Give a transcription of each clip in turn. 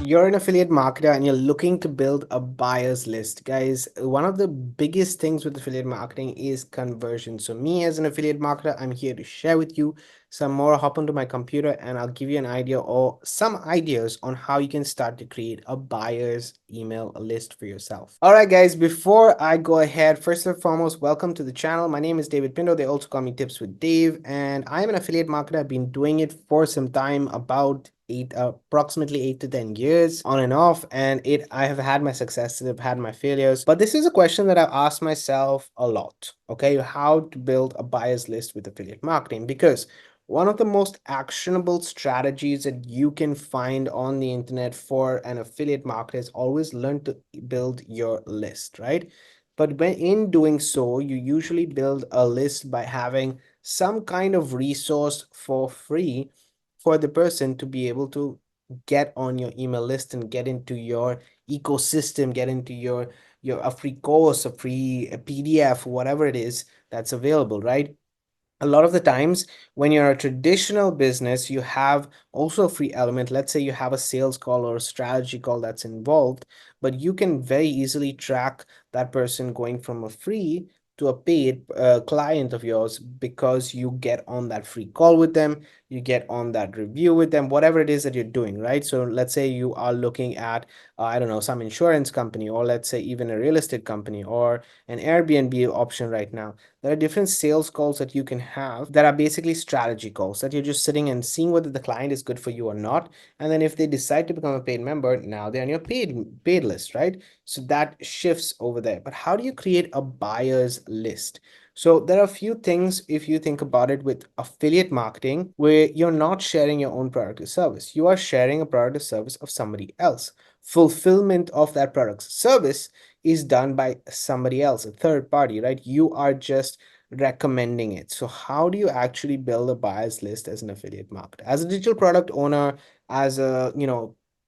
you're an affiliate marketer and you're looking to build a buyer's list, guys, one of the biggest things with affiliate marketing is conversion. So me as an affiliate marketer, I'm here to share with you some more. Hop onto my computer and I'll give you an idea or some ideas on how you can start to create a buyer's email list for yourself. All right, guys, before I go ahead, first and foremost, welcome to the channel. My name is David Pindo. They also call me Tips with Dave, and I'm an affiliate marketer. I've been doing it for some time, about approximately 8 to 10 years on and off, and I have had my successes, I've had my failures, but this is a question that I've asked myself a lot. Okay, how to build a buyer's list with affiliate marketing, because one of the most actionable strategies that you can find on the internet for an affiliate marketer is always learn to build your list, right? But when in doing so, you usually build a list by having some kind of resource for free for the person to be able to get on your email list and get into your ecosystem, get into your a free course, a free PDF, whatever it is that's available, right? A lot of the times when you're a traditional business, you have also a free element. Let's say you have a sales call or a strategy call that's involved, but you can very easily track that person going from a free to a paid client of yours, because you get on that free call with them, you get on that review with them, whatever it is that you're doing, right? So let's say you are looking at I don't know, some insurance company, or let's say even a real estate company, or an Airbnb option right now. There are different sales calls that you can have that are basically strategy calls, that you're just sitting and seeing whether the client is good for you or not. And then if they decide to become a paid member, now they're on your paid list, right? So that shifts over there. But how do you create a buyer's list? So there are a few things, if you think about it, with affiliate marketing, where you're not sharing your own product or service. You are sharing a product or service of somebody else. Fulfillment of that product or service is done by somebody else, a third party, right? You are just recommending it. So how do you actually build a buyer's list as an affiliate marketer? As a digital product owner, as a,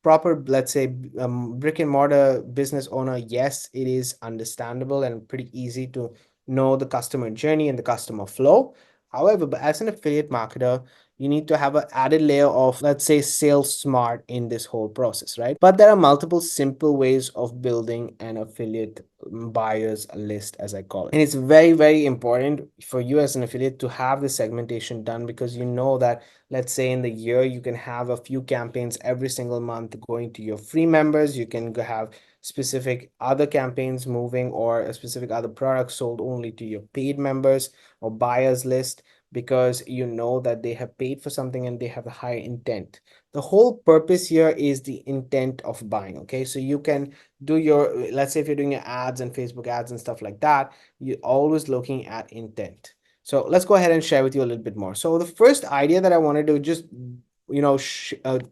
proper, let's say, brick and mortar business owner, yes, it is understandable and pretty easy to know the customer journey and the customer flow. However, but as an affiliate marketer, you need to have an added layer of, let's say, sales smart in this whole process, right? But there are multiple simple ways of building an affiliate buyers list, as I call it. And it's very, very important for you as an affiliate to have the segmentation done, because you know that, let's say, in the year, you can have a few campaigns every single month going to your free members. You can have specific other campaigns moving, or a specific other products sold only to your paid members or buyers list, because you know that they have paid for something and they have a higher intent. The whole purpose here is the intent of buying. Okay, so you can do your, let's say if you're doing your ads and Facebook ads and stuff like that, you're always looking at intent. So let's go ahead and share with you a little bit more. So the first idea that I wanted to just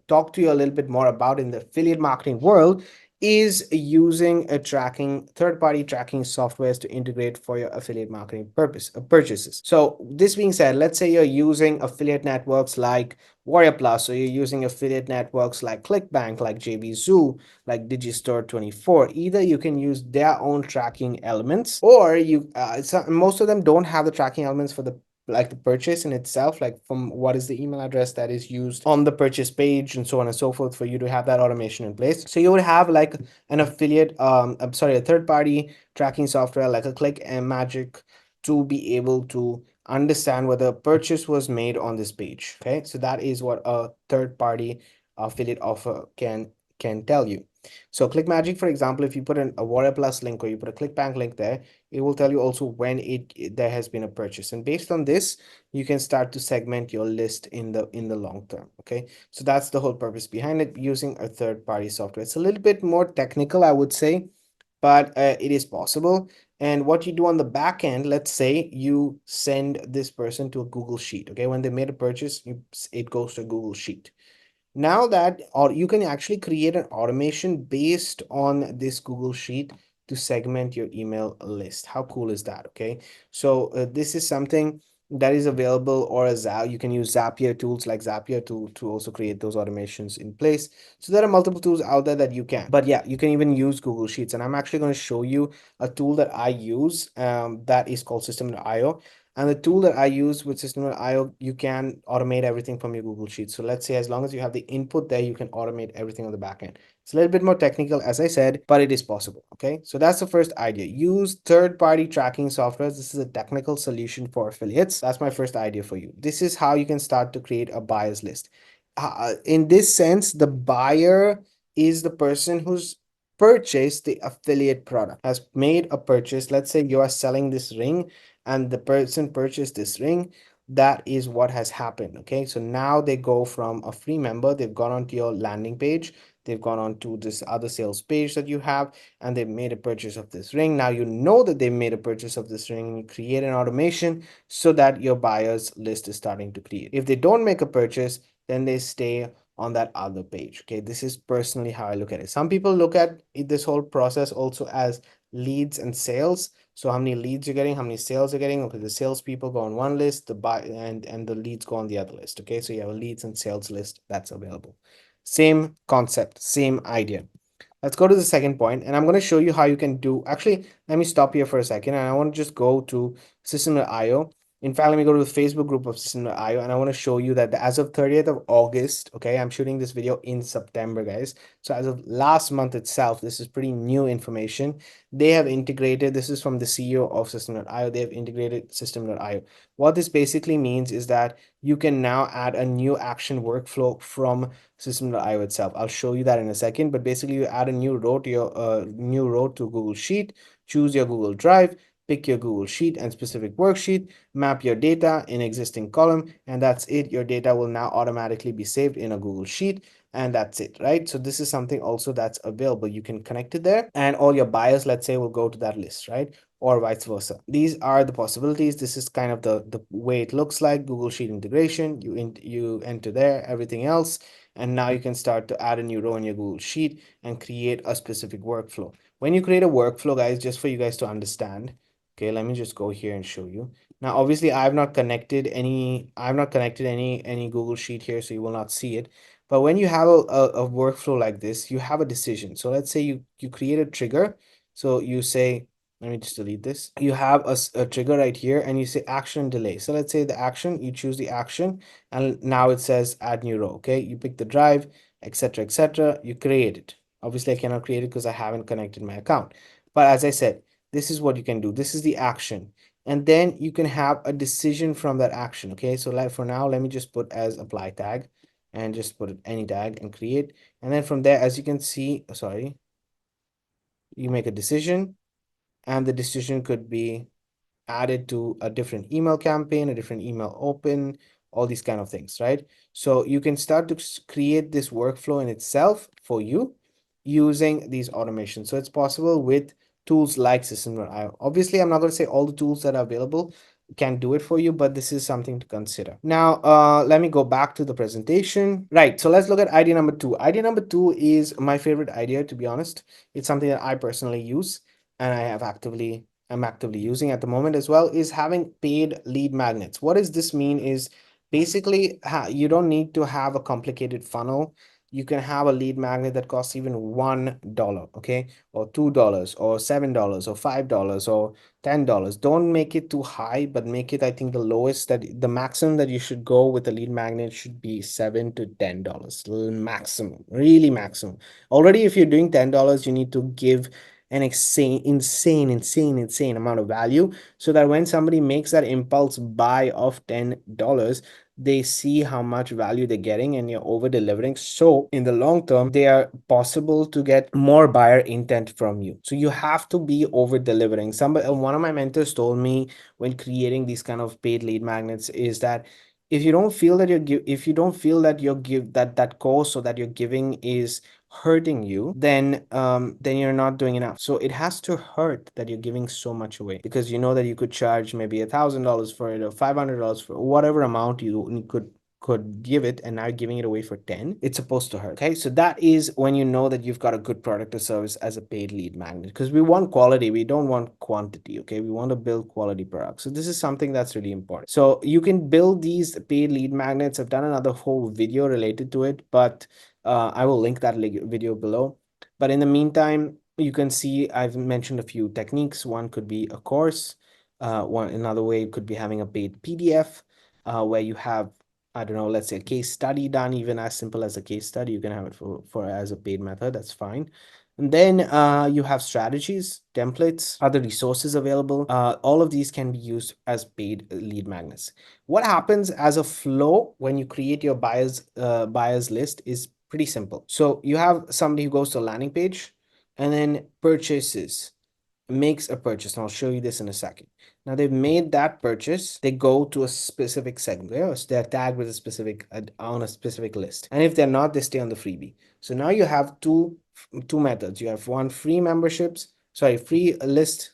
talk to you a little bit more about in the affiliate marketing world is using a third-party tracking softwares to integrate for your affiliate marketing purchases. So this being said, let's say you're using affiliate networks like Warrior Plus, or you're using affiliate networks like ClickBank, like JVZoo, like Digistore24. Either you can use their own tracking elements, or most of them don't have the tracking elements for the purchase in itself, like from what is the email address that is used on the purchase page and so on and so forth, for you to have that automation in place. So you would have like an affiliate, I'm sorry, a third party tracking software like a Click and Magic to be able to understand whether a purchase was made on this page. Okay, so that is what a third party affiliate offer can tell you. So ClickMagic, for example, if you put a Warrior Plus link, or you put a ClickBank link there, it will tell you also when there has been a purchase. And based on this, you can start to segment your list in the long term. Okay, so that's the whole purpose behind it, using a third-party software. It's a little bit more technical, I would say, but it is possible. And what you do on the back end, let's say you send this person to a Google Sheet. Okay, when they made a purchase, it goes to a Google Sheet. Now that, or you can actually create an automation based on this Google Sheet to segment your email list. How cool is that? Okay, so this is something that is available, or you can use Zapier tools like Zapier to also create those automations in place. So there are multiple tools out there that you can, but yeah, you can even use Google Sheets. And I'm actually going to show you a tool that I use that is called System.io. And the tool that I use with System.io, you can automate everything from your Google Sheets. So let's say as long as you have the input there, you can automate everything on the back end. It's a little bit more technical, as I said, but it is possible. Okay, so that's the first idea. Use third-party tracking software. This is a technical solution for affiliates. That's my first idea for you. This is how you can start to create a buyers list. In this sense, the buyer is the person who's purchased the affiliate product, has made a purchase. Let's say you are selling this ring and the person purchased this ring. That is what has happened. Okay, so now they go from a free member, they've gone onto your landing page, they've gone on to this other sales page that you have, and they've made a purchase of this ring. Now you know that they made a purchase of this ring, and you create an automation so that your buyers list is starting to create. If they don't make a purchase, then they stay on that other page. Okay, this is personally how I look at it. Some people look at this whole process also as leads and sales. So how many leads you're getting, how many sales you're getting. Okay, the sales people go on one list, the buy and the leads go on the other list. Okay, so you have a leads and sales list that's available. Same concept, same idea. Let's go to the second point, and I'm going to show you how you can do. Actually, let me stop here for a second, and I want to just go to System.io. In fact, let me go to the Facebook group of System.io, and I want to show you that as of 30th of August, okay, I'm shooting this video in September, guys. So as of last month itself, this is pretty new information. They have integrated, this is from the CEO of System.io, they have integrated System.io. What this basically means is that you can now add a new action workflow from System.io itself. I'll show you that in a second, but basically you add a new row to your new row to Google Sheet, choose your Google Drive, pick your Google Sheet and specific worksheet, map your data in existing column, and that's it. Your data will now automatically be saved in a Google Sheet, and that's it, right? So this is something also that's available. You can connect it there, and all your buyers, let's say, will go to that list, right? Or vice versa. These are the possibilities. This is kind of the way it looks like. Google Sheet integration, you enter there, everything else, and now you can start to add a new row in your Google Sheet and create a specific workflow. When you create a workflow, guys, just for you guys to understand, okay, let me just go here and show you. Now, obviously, I've not connected any Google Sheet here, so you will not see it. But when you have a workflow like this, you have a decision. So let's say you create a trigger. So you say, let me just delete this. You have a trigger right here, and you say action delay. So let's say the action, you choose the action, and now it says add new row. Okay, you pick the drive, etc., etc. You create it. Obviously, I cannot create it because I haven't connected my account. But as I said, this is what you can do. This is the action, and then you can have a decision from that action. Okay, so like for now, let me just put as apply tag, and just put any tag and create. And then from there, as you can see, sorry, you make a decision, and the decision could be added to a different email campaign, a different email open, all these kind of things, right? So you can start to create this workflow in itself for you using these automations. So it's possible with tools like System.io. Obviously, I'm not going to say all the tools that are available can do it for you, but this is something to consider. Now, let me go back to the presentation. Right, so let's look at idea number two. Idea number two is my favorite idea, to be honest. It's something that I personally use, and I'm actively using at the moment as well, is having paid lead magnets. What does this mean is basically you don't need to have a complicated funnel. You can have a lead magnet that costs even $1, okay, or $2 or $7 or $5 or $10. Don't make it too high, but make it, I think the lowest, that the maximum that you should go with a lead magnet should be $7 to $10 maximum, really maximum. Already, if you're doing $10, you need to give an insane amount of value, so that when somebody makes that impulse buy of $10, they see how much value they're getting and you're over delivering. So in the long term, they are possible to get more buyer intent from you. So you have to be over delivering. One of my mentors told me when creating these kind of paid lead magnets is that if you don't feel that if you don't feel that that course or that you're giving is hurting you, then you're not doing enough. So it has to hurt that you're giving so much away, because you know that you could charge maybe $1,000 for it or $500 for whatever amount you could give it, and now giving it away for 10, it's supposed to hurt. Okay, so that is when you know that you've got a good product or service as a paid lead magnet, because we want quality, we don't want quantity. Okay, we want to build quality products. So this is something that's really important. So you can build these paid lead magnets. I've done another whole video related to it, but I will link that video below. But in the meantime, you can see I've mentioned a few techniques. One could be a course. Another way could be having a paid PDF where you have, I don't know, let's say a case study done, even as simple as a case study. You can have it for as a paid method. That's fine. And then you have strategies, templates, other resources available. All of these can be used as paid lead magnets. What happens as a flow when you create your buyers list is pretty simple. So you have somebody who goes to a landing page and then purchases, makes a purchase, and I'll show you this in a second. Now they've made that purchase, they go to a specific segment. So they're tagged with a specific on a specific list, and if they're not, they stay on the freebie. So now you have two methods. You have one free memberships, sorry, free list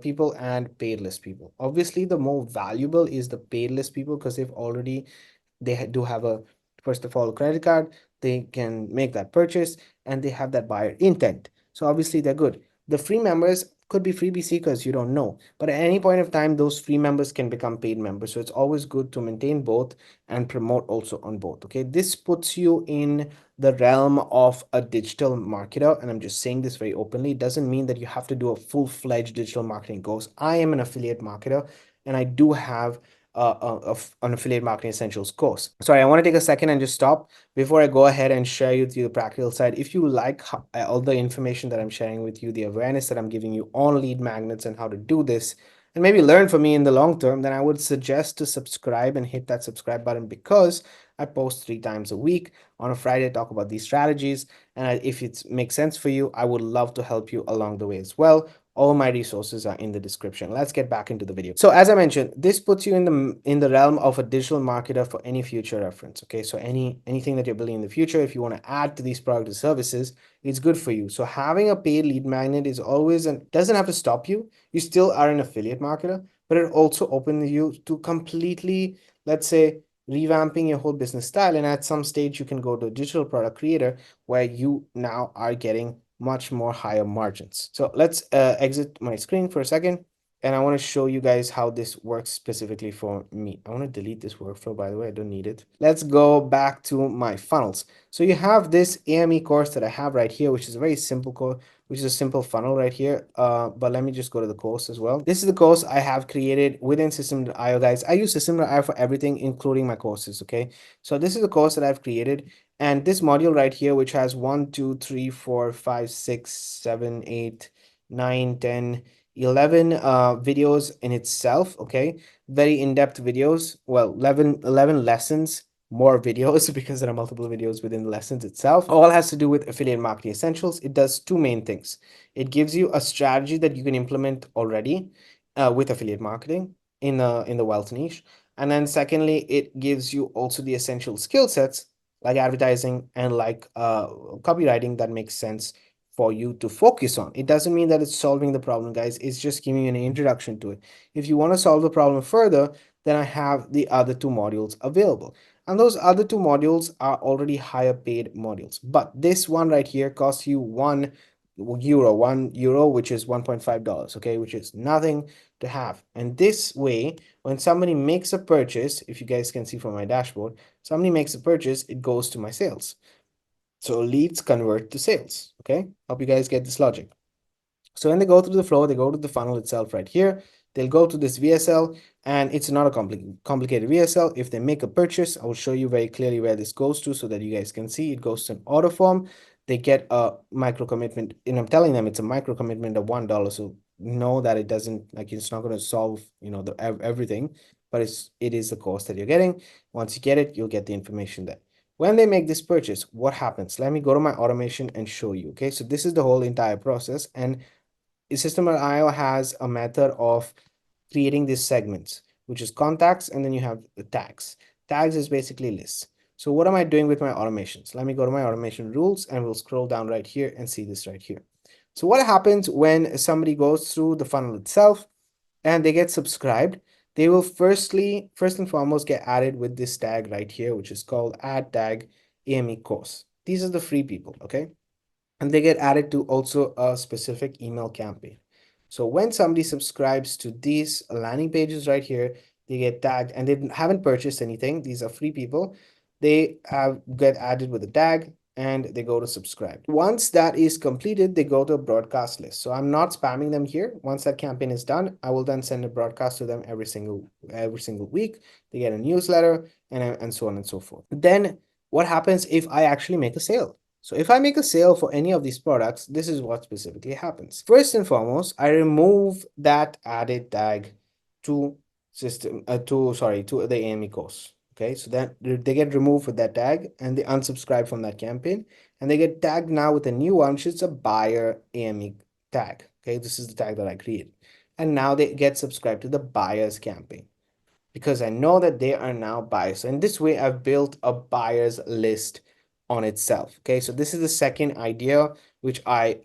people and paid list people. Obviously, the more valuable is the paid list people because they do have a, first of all, a credit card. They can make that purchase and they have that buyer intent, so obviously they're good. The free members could be freebie seekers, you don't know, but at any point of time those free members can become paid members, so it's always good to maintain both and promote also on both. Okay, this puts you in the realm of a digital marketer, and I'm just saying this very openly. It doesn't mean that you have to do a full-fledged digital marketing course. I am an affiliate marketer and I do have an affiliate marketing essentials course. Sorry, I want to take a second and just stop before I go ahead and share with you the practical side. If you like all the information that I'm sharing with you, the awareness that I'm giving you on lead magnets and how to do this, and maybe learn from me in the long term, then I would suggest to subscribe and hit that subscribe button, because I post 3 times a week. On a Friday, I talk about these strategies, and if it makes sense for you, I would love to help you along the way as well. All my resources are in the description. Let's get back into the video. So as I mentioned, this puts you in the realm of a digital marketer for any future reference. Okay, so anything that you're building in the future, if you want to add to these products or services, it's good for you. So having a paid lead magnet is always, and doesn't have to stop you. You still are an affiliate marketer, but it also opens you to completely, let's say, revamping your whole business style. And at some stage, you can go to a digital product creator where you now are getting much more higher margins. So let's exit my screen for a second. And I want to show you guys how this works specifically for me. I want to delete this workflow, by the way, I don't need it. Let's go back to my funnels. So you have this AME course that I have right here, which is a very simple course, which is a simple funnel right here. But let me just go to the course as well. This is the course I have created within System.io, guys. I use System.io for everything, including my courses, okay? So this is the course that I've created. And this module right here, which has 1, 2, 3, 4, 5, 6, 7, 8, 9, 10, 11 videos in itself, okay? Very in-depth videos. Well, 11 lessons, more videos because there are multiple videos within the lessons itself. All has to do with affiliate marketing essentials. It does two main things. It gives you a strategy that you can implement already with affiliate marketing in the wealth niche. And then secondly, it gives you also the essential skill sets like advertising and like copywriting that makes sense for you to focus on. It doesn't mean that it's solving the problem, guys. It's just giving you an introduction to it. If you want to solve the problem further, then I have the other two modules available. And those other two modules are already higher paid modules. But this one right here costs you €1, which is $1.5, okay, which is nothing to have. And this way, when somebody makes a purchase, if you guys can see from my dashboard, somebody makes a purchase, it goes to my sales. So leads convert to sales. Okay, hope you guys get this logic. So when they go through the flow, they go to the funnel itself right here. They'll go to this VSL, and it's not a complicated VSL. If they make a purchase, I will show you very clearly where this goes to so that you guys can see. It goes to an order form. They get a micro commitment, and I'm telling them it's a micro commitment of $1. So know that it doesn't, like, it's not going to solve, everything, but it is the cost that you're getting. Once you get it, you'll get the information there. When they make this purchase, what happens? Let me go to my automation and show you. Okay, so this is the whole entire process, and System.io has a method of creating these segments, which is contacts, and then you have the tags. Tags is basically lists. So what am I doing with my automations? Let me go to my automation rules, and we'll scroll down right here and see this right here. So what happens when somebody goes through the funnel itself and they get subscribed? They will first and foremost get added with this tag right here, which is called add tag AME course. These are the free people, okay? And they get added to also a specific email campaign. So when somebody subscribes to these landing pages right here, they get tagged, and they haven't purchased anything. These are free people. They get added with a tag, and they go to subscribe. Once that is completed, they go to a broadcast list. So I'm not spamming them here. Once that campaign is done, I will then send a broadcast to them every single week. They get a newsletter and so on and so forth. Then what happens if I actually make a sale? So if I make a sale for any of these products, this is what specifically happens. First and foremost, I remove that added tag to to the AME course. Okay, so then they get removed with that tag and they unsubscribe from that campaign, and they get tagged now with a new one, which is a buyer AME tag. Okay, this is the tag that I created, and now they get subscribed to the buyers campaign because I know that they are now buyers. So in this way, I've built a buyers list on itself. Okay, so this is the second idea which I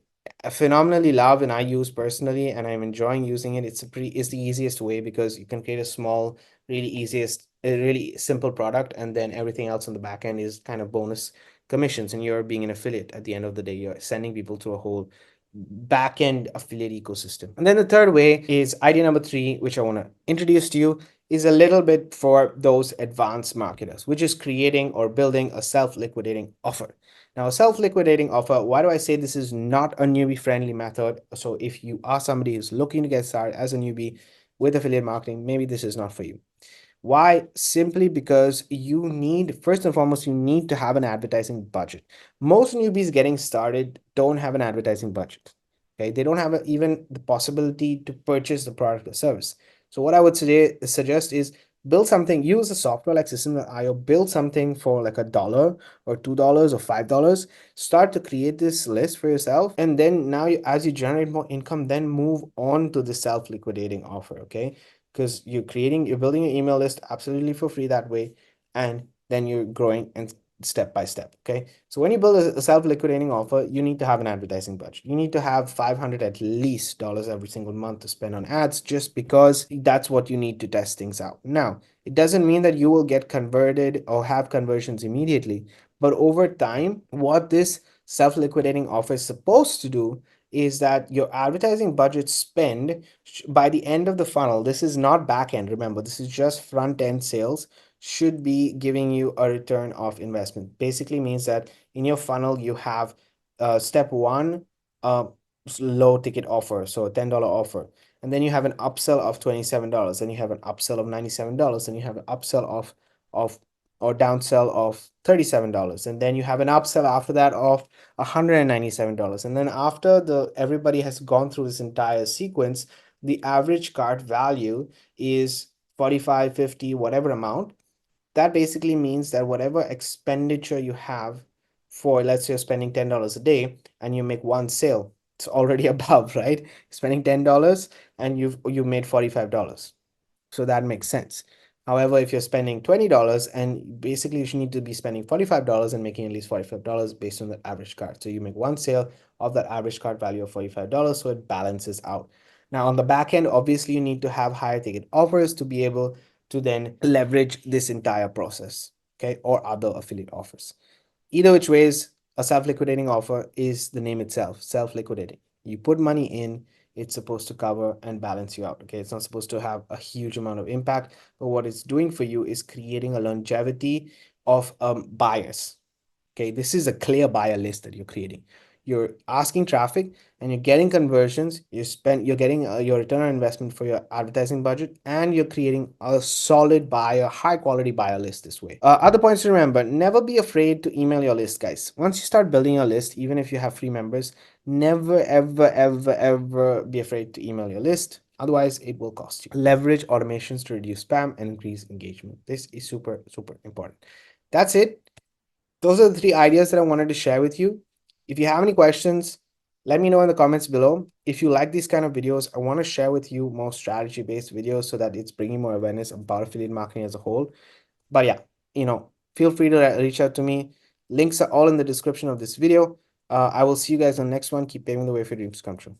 phenomenally love and I use personally, and I'm enjoying using it. It's the easiest way because you can create a small, a really simple product, and then everything else on the back end is kind of bonus commissions, and you're being an affiliate. At the end of the day, you're sending people to a whole back-end affiliate ecosystem. And then the third way is idea number 3, which I want to introduce to you, is a little bit for those advanced marketers, which is creating or building a self-liquidating offer. Now, a self-liquidating offer, why do I say this is not a newbie friendly method? So if you are somebody who's looking to get started as a newbie with affiliate marketing, maybe this is not for you. Why? Simply because you need, first and foremost, you need to have an advertising budget. Most newbies getting started don't have an advertising budget. Okay, they don't have even the possibility to purchase the product or service. So what I would suggest is build something, use a software like System.io, build something for like $1 or $2 or $5. Start to create this list for yourself. And then now as you generate more income, then move on to the self-liquidating offer. Okay, because you're building your email list absolutely for free that way, and then you're growing and step by step. Okay, so when you build a self-liquidating offer, you need to have an advertising budget. You need to have 500 at least dollars every single month to spend on ads, just because that's what you need to test things out. Now, it doesn't mean that you will get converted or have conversions immediately, but over time, what this self-liquidating offer is supposed to do is that your advertising budget spend by the end of the funnel, this is not back end, remember, this is just front end sales, should be giving you a return of investment. Basically means that in your funnel, you have step 1, low ticket offer, so a $10 offer. And then you have an upsell of $27, and you have an upsell of $97, and you have an upsell of or downsell of $37, and then you have an upsell after that of $197. And then after everybody has gone through this entire sequence, the average cart value is 45, 50, whatever amount. That basically means that whatever expenditure you have for, let's say you're spending $10 a day and you make one sale, it's already above, right? Spending $10 and you made $45. So that makes sense. However, if you're spending $20, and basically you should need to be spending $45 and making at least $45 based on the average cart. So you make one sale of that average cart value of $45, so it balances out. Now on the back end, obviously you need to have higher ticket offers to be able to then leverage this entire process, okay, or other affiliate offers. Either which ways, a self-liquidating offer is the name itself, self-liquidating. You put money in, it's supposed to cover and balance you out. Okay, it's not supposed to have a huge amount of impact, but what it's doing for you is creating a longevity of buyers. Okay, this is a clear buyer list that you're creating. You're asking traffic and you're getting conversions. You're getting your return on investment for your advertising budget, and you're creating a solid buyer, high quality buyer list this way. Other points to remember: never be afraid to email your list, guys. Once you start building your list, even if you have free members, never ever be afraid to email your list. Otherwise, it will cost you. Leverage automations to reduce spam and increase engagement. This is super important. That's it. Those are the 3 ideas that I wanted to share with you. If you have any questions, let me know in the comments below. If you like these kind of videos, I want to share with you more strategy-based videos so that it's bringing more awareness about affiliate marketing as a whole. But yeah, feel free to reach out to me. Links are all in the description of this video. I will see you guys on the next one. Keep paving the way for dreams to come true.